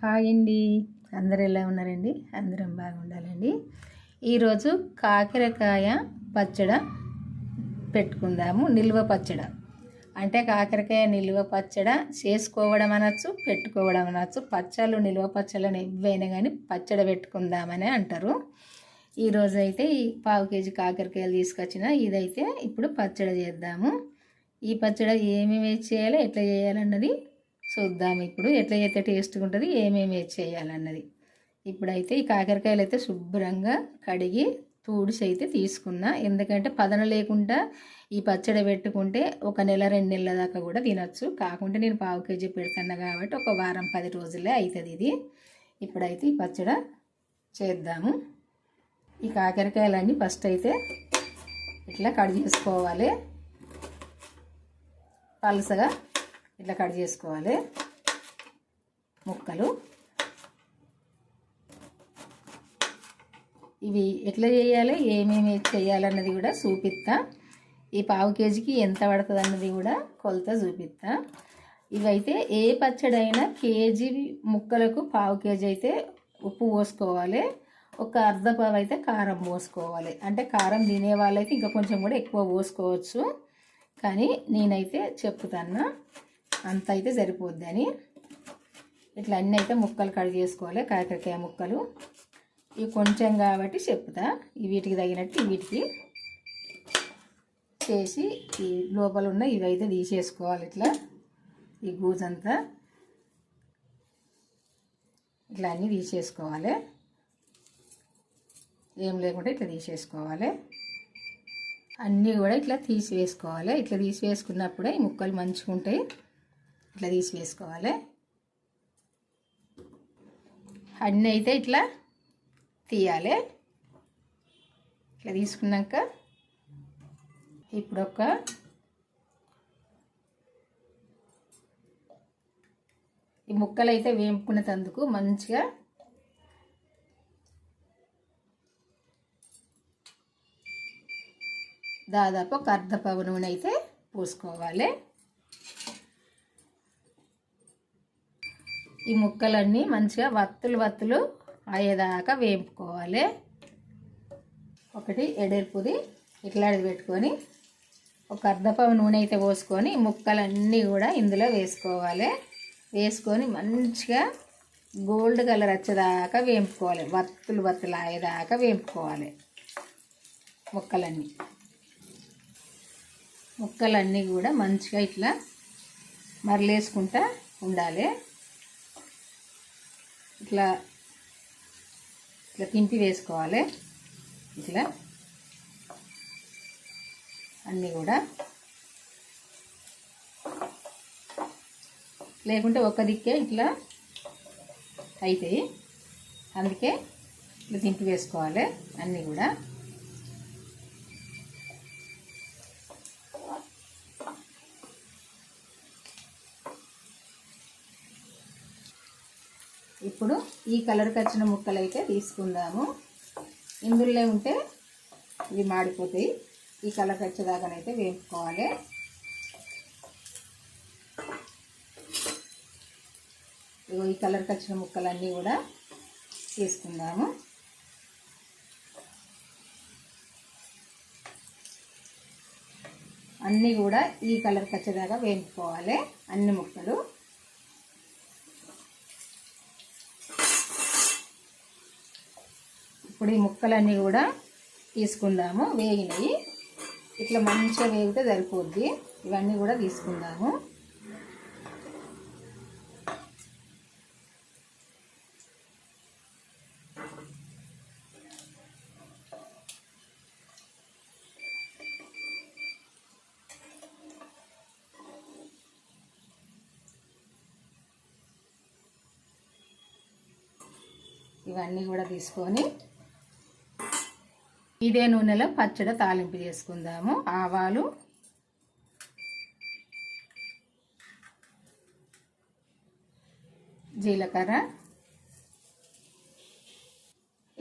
Hi అండి, అందరు ఎలా ఉన్నారండి? అందరం బాగుండాలండి. ఈరోజు కాకరకాయ పచ్చడి పెట్టుకుందాము. నిల్వ పచ్చడి అంటే కాకరకాయ నిల్వ పచ్చడి చేసుకోవడం అనొచ్చు, పెట్టుకోవడం అనొచ్చు. పచ్చళ్ళు నిల్వ పచ్చళ్ళని ఎవ్వైనా కానీ పచ్చడి పెట్టుకుందామని అంటారు. ఈరోజు అయితే ఈ 1/2 కేజీ కాకరకాయలు తీసుకొచ్చిన ఇదైతే ఇప్పుడు పచ్చడి చేద్దాము. ఈ పచ్చడి ఏమేమి చేయాలి, ఎట్లా చేయాలన్నది చూద్దాం. ఇప్పుడు ఎట్లా చేస్తే టేస్ట్గా ఉంటుంది, ఏమేమి చేయాలన్నది. ఇప్పుడైతే ఈ కాకరకాయలు అయితే శుభ్రంగా కడిగి తూడిసి అయితే తీసుకున్నా. ఎందుకంటే పదన లేకుండా ఈ పచ్చడి పెట్టుకుంటే 1 నెల 2 నెలల దాకా కూడా తినొచ్చు. కాకుంటే నేను 1/2 కేజీ పెడుతున్నా కాబట్టి 1 వారం 10 రోజులే అవుతుంది ఇది. ఇప్పుడైతే ఈ పచ్చడి చేద్దాము. ఈ కాకరకాయలన్నీ ఫస్ట్ అయితే ఇట్లా కట్ చేసుకోవాలి. పలుసగా ఇట్లా కట్ చేసుకోవాలి ముక్కలు. ఇవి ఎట్లా చేయాలి, ఏమేమి చేయాలన్నది కూడా చూపిస్తా. ఈ 1/2 కేజీకి ఎంత పడుతుంది అన్నది కూడా కొలత చూపిస్తా. ఇవైతే ఏ పచ్చడి అయినా కేజీ ముక్కలకు 1/2 కేజీ అయితే ఉప్పు పోసుకోవాలి. ఒక అర్ధ పావు అయితే కారం పోసుకోవాలి. అంటే కారం తినే వాళ్ళైతే ఇంకా కొంచెం కూడా ఎక్కువ పోసుకోవచ్చు, కానీ నేనైతే చెప్తాను అంత అయితే సరిపోద్ది అని. ఇట్లా అన్నీ అయితే ముక్కలు కట్ చేసుకోవాలి. కాకరకాయ ముక్కలు ఇవి కొంచెం కాబట్టి చెప్తా. వీటికి తగినట్టు వీటికి చేసి ఈ లోపల ఉన్న ఇవైతే తీసేసుకోవాలి. ఇట్లా ఈ గూజంతా ఇట్లా అన్నీ తీసేసుకోవాలి. ఏం లేకుండా ఇట్లా తీసేసుకోవాలి. అన్నీ కూడా ఇట్లా తీసివేసుకోవాలి. ఇట్లా తీసివేసుకున్నప్పుడే ఈ ముక్కలు మంచిగా ఉంటాయి. ఇట్లా తీసివేసుకోవాలి. అన్నీ అయితే ఇట్లా తీయాలి. ఇట్లా తీసుకున్నాక ఇప్పుడు ఈ ముక్కలు అయితే వేపుకునేందుకు మంచిగా దాదాపు 1 అర్ధ పావు నూనె అయితే పోసుకోవాలి. ఈ ముక్కలన్నీ మంచిగా వత్తులు అయ్యేదాకా వేపుకోవాలి. ఒకటి ఎడల్పుది ఇట్లాంటిది పెట్టుకొని 1 అర్ధ పావు నూనె అయితే పోసుకొని ముక్కలన్నీ కూడా ఇందులో వేసుకోవాలి. వేసుకొని మంచిగా గోల్డ్ కలర్ వచ్చేదాకా వేపుకోవాలి. వత్తులు అయ్యేదాకా వేపుకోవాలి. ముక్కలన్నీ కూడా మంచిగా ఇట్లా మరలేసుకుంటా ఉండాలి. ఇట్లా తింపి వేసుకోవాలి. ఇట్లా అన్నీ కూడా, లేకుంటే ఒక దిక్కే ఇట్లా అవుతాయి. అందుకే ఇట్లా తింపి వేసుకోవాలి అన్నీ కూడా. ఇప్పుడు ఈ కలర్కి వచ్చిన ముక్కలు అయితే తీసుకుందాము. ఇందులో ఉంటే ఇవి మాడిపోతాయి. ఈ కలర్కి వచ్చేదాకానైతే వేపుకోవాలి. ఇగో ఈ కలర్కి వచ్చిన ముక్కలన్నీ కూడా తీసుకుందాము. అన్నీ కూడా ఈ కలర్కి వచ్చేదాకా వేపుకోవాలి అన్ని ముక్కలు. ఇప్పుడు ఈ ముక్కలన్నీ కూడా తీసుకుందాము. వేగినవి ఇట్లా మంచిగా వేగితే సరిపోద్ది. ఇవన్నీ కూడా తీసుకుందాము. ఇవన్నీ కూడా తీసుకొని ఇదే నూనెలో పచ్చడి తాలింపు చేసుకుందాము. ఆవాలు, జీలకర్ర,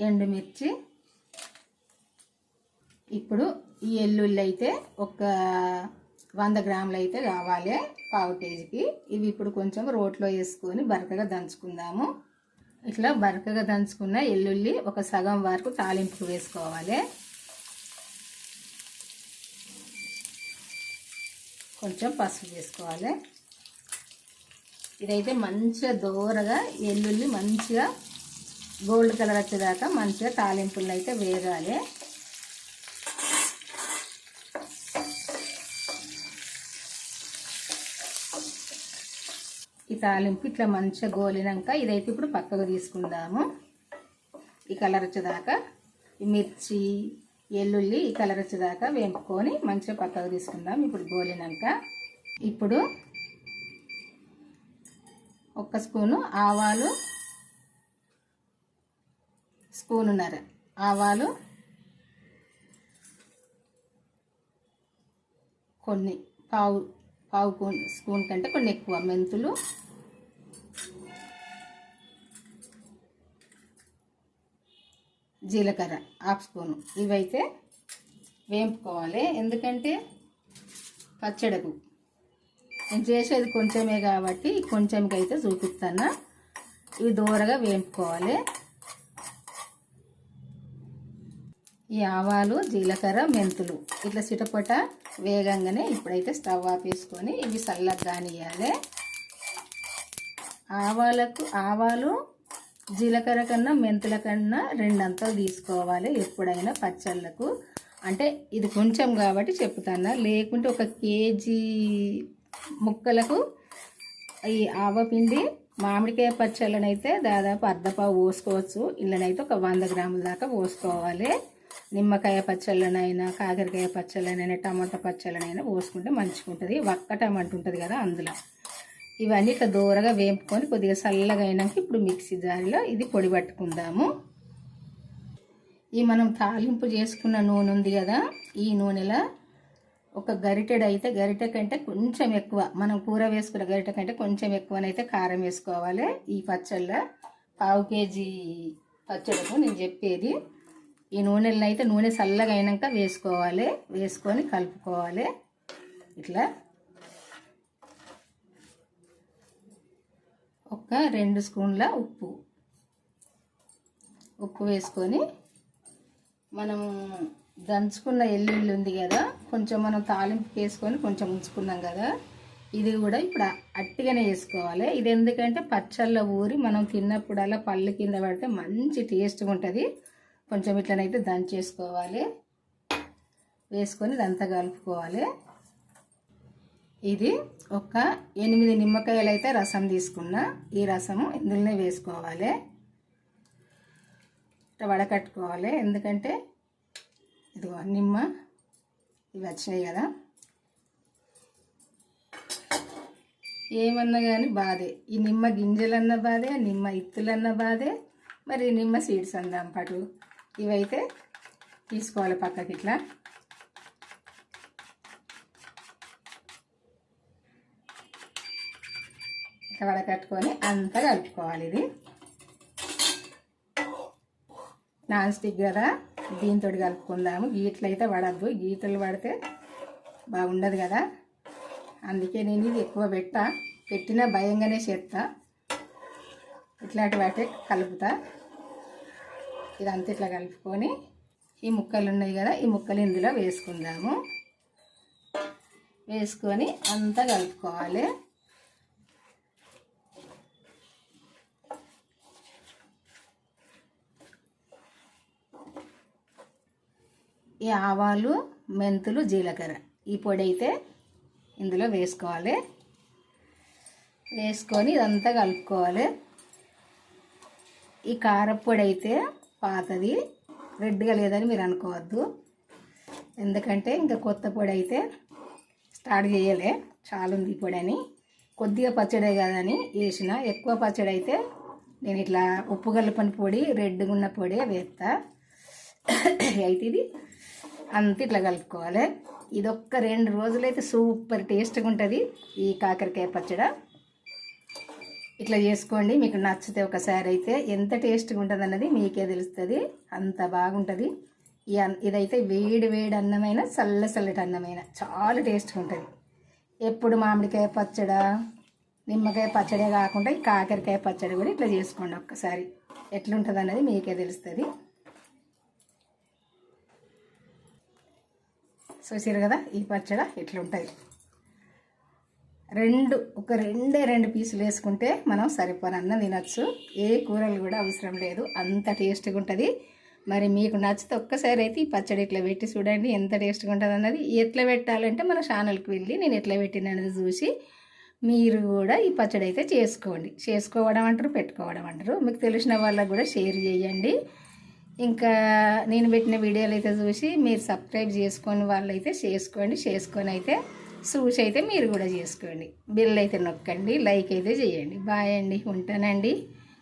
ఎండుమిర్చి. ఇప్పుడు ఈ ఎల్లుల్లి అయితే 100 గ్రాములు అయితే కావాలి 1/2 కేజీకి. ఇవి ఇప్పుడు కొంచెం రోట్లో వేసుకొని బరకగా దంచుకుందాము. ఇట్లా బరకగా దంచుకున్న ఎల్లుల్లి ఒక సగం వరకు తాలింపుకు వేసుకోవాలి. కొంచెం పసుపు వేసుకోవాలి. ఇదైతే మంచిగా దోరగా ఎల్లుల్లి మంచిగా గోల్డ్ కలర్ వచ్చేదాకా మంచిగా తాలింపులను అయితే వేగాలి. ఈ తాలింపు ఇట్లా మంచిగా గోలినాక ఇదైతే ఇప్పుడు పక్కకు తీసుకుందాము. ఈ కలర్ వచ్చేదాకా ఈ మిర్చి ఎల్లుల్లి ఈ కలర్ వచ్చేదాకా వేపుకొని మంచిగా పక్కకు తీసుకుందాం. ఇప్పుడు గోలినాక ఇప్పుడు 1 స్పూను ఆవాలు, స్పూనున్నర ఆవాలు, కొన్ని పావు స్పూన్ కంటే కొన్ని ఎక్కువ మెంతులు, జీలకర్ర 1/2 స్పూను ఇవైతే వేపుకోవాలి. ఎందుకంటే పచ్చడకు నేను చేసేది కొంచెమే కాబట్టి కొంచెంకి అయితే చూపిస్తాను. ఇవి దూరగా వేపుకోవాలి. ఈ ఆవాలు, జీలకర్ర, మెంతులు ఇట్లా చిటపట వేగంగానే ఇప్పుడైతే స్టవ్ ఆపేసుకొని ఇవి చల్లగా కానియాలి. ఆవాలు జీలకర్ర కన్నా మెంతుల కన్నా 2 అంతలు తీసుకోవాలి ఎప్పుడైనా పచ్చళ్ళకు. అంటే ఇది కొంచెం కాబట్టి చెప్తాను, లేకుంటే 1 కేజీ ముక్కలకు ఈ ఆవపిండి మామిడికాయ పచ్చళ్ళనైతే దాదాపు అర్ధపావు పోసుకోవచ్చు. ఇళ్ళనైతే 100 గ్రాముల దాకా పోసుకోవాలి. నిమ్మకాయ పచ్చళ్ళనైనా, కాకరకాయ పచ్చళ్ళనైనా, టమాటా పచ్చళ్ళనైనా పోసుకుంటే మంచిగా ఉంటుంది. ఒక్క టమాటా ఉంటుంది కదా అందులో. ఇవన్నీ ఇట్లా దూరగా వేపుకొని కొద్దిగా చల్లగా అయినాక ఇప్పుడు మిక్సీ జారిలో ఇది పొడి పట్టుకుందాము. ఈ మనం తాలింపు చేసుకున్న నూనె ఉంది కదా, ఈ నూనెలో 1 గరిటెడు అయితే గరిటె కంటే కొంచెం ఎక్కువ, మనం కూర వేసుకున్న గరిటె కంటే కొంచెం ఎక్కువనైతే కారం వేసుకోవాలి. ఈ పచ్చళ్ళ 1/2 కేజీ పచ్చడకు నేను చెప్పేది. ఈ నూనెలను అయితే నూనె చల్లగా అయినాక వేసుకోవాలి. వేసుకొని కలుపుకోవాలి. ఇట్లా 2 స్పూన్ల ఉప్పు వేసుకొని మనము దంచుకున్న ఎల్లుల్లి ఉంది కదా, కొంచెం మనం తాలింపు వేసుకొని కొంచెం ఉంచుకున్నాం కదా, ఇది కూడా ఇప్పుడు అట్టిగానే వేసుకోవాలి. ఇది ఎందుకంటే పచ్చళ్ళ ఊరి మనం తిన్నప్పుడల్లా పళ్ళు కింద పడితే మంచి టేస్ట్గా ఉంటుంది. కొంచెం ఇట్లనైతే దంచేసుకోవాలి. వేసుకొని ఇదంతా కలుపుకోవాలి. ఇది 8 నిమ్మకాయలు అయితే రసం తీసుకున్నా. ఈ రసము ఇందులోనే వేసుకోవాలి. ఇట్లా వడకట్టుకోవాలి. ఎందుకంటే ఇదిగో నిమ్మ ఇవి వచ్చినాయి కదా, ఏమన్నా కానీ బాధే. ఈ నిమ్మ గింజలన్న బాధే, నిమ్మ ఇత్తులన్న బాధే, మరి నిమ్మ సీడ్స్ అందాం పాటు ఇవైతే తీసుకోవాలి పక్కకి. ఇట్లా వడకట్టుకొని అంతా కలుపుకోవాలి. ఇది నాన్ స్టిక్ కదా, దీంతో కలుపుకుందాము. గీట్లు అయితే పడద్దు, గీతలు పడితే బాగుండదు కదా. అందుకే నేను ఇది ఎక్కువ పెట్టినా భయంగానే చేస్తా. ఇట్లాంటి వాటి కలుపుతా. ఇదంతా ఇట్లా కలుపుకొని ఈ ముక్కలు ఉన్నాయి కదా, ఈ ముక్కలు ఇందులో వేసుకుందాము. వేసుకొని అంతా కలుపుకోవాలి. ఈ ఆవాలు, మెంతులు, జీలకర్ర ఈ పొడి అయితే ఇందులో వేసుకోవాలి. వేసుకొని ఇదంతా కలుపుకోవాలి. ఈ కారపొడి అయితే పాతది, రెడ్గా లేదని మీరు అనుకోవద్దు. ఎందుకంటే ఇంకా కొత్త పొడి అయితే స్టార్ట్ చేయలే, చాలా ఉంది ఈ పొడి అని. కొద్దిగా పచ్చడే కదని వేసిన. ఎక్కువ పచ్చడి అయితే నేను ఇట్లా ఉప్పు కలుపని పొడి, రెడ్గా ఉన్న పొడి వేస్తా. అయితే ఇది అంత ఇట్లా కలుపుకోవాలి. ఇది 2 రోజులైతే సూపర్ టేస్ట్గా ఉంటుంది ఈ కాకరకాయ పచ్చడి. ఇట్లా చేసుకోండి. మీకు నచ్చితే ఒకసారి అయితే ఎంత టేస్ట్గా ఉంటుంది అన్నది మీకే తెలుస్తుంది. అంత బాగుంటుంది. ఇదైతే వేడి అన్నమైన, చల్లటి అన్నమైన చాలా టేస్ట్గా ఉంటుంది. ఎప్పుడు మామిడికాయ పచ్చడి నిమ్మకాయ పచ్చడే కాకుండా ఈ కాకరకాయ పచ్చడి కూడా ఇట్లా చేసుకోండి ఒక్కసారి. ఎట్లుంటుంది అన్నది మీకే తెలుస్తుంది. చూసారు కదా ఈ పచ్చడి ఎట్లుంటుంది. రెండు పీసులు వేసుకుంటే మనం సరిపోని అన్నం తినచ్చు. ఏ కూరలు కూడా అవసరం లేదు, అంత టేస్ట్గా ఉంటుంది. మరి మీకు నచ్చితే ఒక్కసారి అయితే ఈ పచ్చడి ఇట్లా పెట్టి చూడండి ఎంత టేస్ట్గా ఉంటుంది అన్నది. ఎట్లా పెట్టాలంటే మన ఛానల్కి వెళ్ళి నేను ఎట్లా పెట్టినది చూసి మీరు కూడా ఈ పచ్చడి అయితే చేసుకోవడం అంటారు, పెట్టుకోవడం అంటారు. మీకు తెలిసిన వాళ్ళకు కూడా షేర్ చేయండి. ఇంకా నేను పెట్టిన వీడియోలు అయితే చూసి మీరు సబ్స్క్రైబ్ చేసుకొని వాళ్ళు అయితే చేసుకొని అయితే చూసి అయితే మీరు కూడా చేసుకోండి. బిల్ అయితే నొక్కండి, లైక్ అయితే చేయండి. బాయ్ అండి, ఉంటానండి.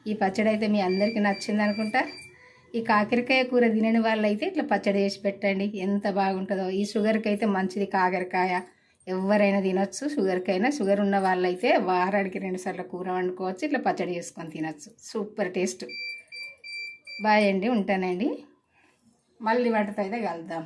ఈ పచ్చడి అయితే మీ అందరికీ నచ్చింది అనుకుంటా. ఈ కాకరకాయ కూర తినని వాళ్ళైతే ఇట్లా పచ్చడి చేసి పెట్టండి, ఎంత బాగుంటుందో. ఈ షుగర్కి అయితే మంచిది కాకరకాయ, ఎవరైనా తినొచ్చు. షుగర్ ఉన్న వాళ్ళైతే వారానికి 2 సార్లు కూర వండుకోవచ్చు, ఇట్లా పచ్చడి చేసుకొని తినచ్చు. Super taste. బాయ్ అండి, ఉంటానండి. మళ్ళీ వంటతో అయితే కలుద్దాం.